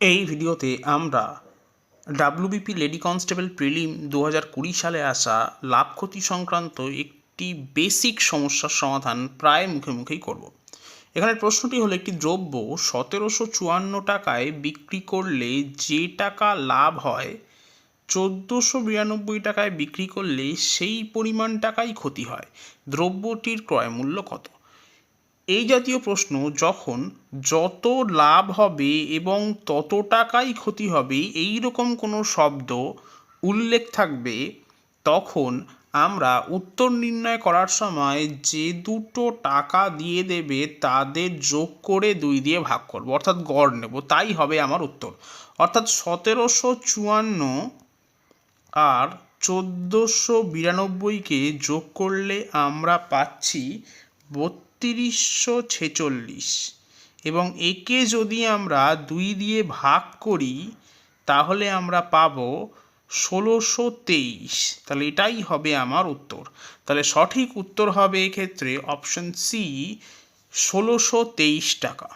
এই ভিডিওতে আমরা ডাব্লিউবিপি লেডি কনস্টেবল প্রিলিম 2020 সালে আসা লাভ ক্ষতি সংক্রান্ত একটি বেসিক সমস্যার সমাধান প্রায় মুখে মুখেই করব। এখানে প্রশ্নটি হলো, একটি দ্রব্য 1754 টাকায় বিক্রি করলে যে টাকা লাভ হয় 1492 টাকায় বিক্রি করলে সেই পরিমাণ টাকাই ক্ষতি হয়। দ্রব্যটির ক্রয় মূল্য কত? এই জাতীয় প্রশ্ন যখন যত লাভ হবে এবং তত টাকাই ক্ষতি হবে এই রকম কোনো শব্দ উল্লেখ থাকবে, তখন আমরা উত্তর নির্ণয় করার সময় যে দুটো টাকা দিয়ে দেবে তাদের যোগ করে 2 দিয়ে ভাগ করব, অর্থাৎ গড় নেব, তাই হবে আমার উত্তর। অর্থাৎ 1754 আর 1492কে যোগ করলে আমরা পাচ্ছি 3246, এবং একে যদি আমরা 2 দিয়ে ভাগ করি তাহলে আমরা পাবো 1623। তাহলে এটাই হবে আমার উত্তর। তাহলে সঠিক উত্তর হবে এক্ষেত্রে অপশন সি, 1623 টাকা।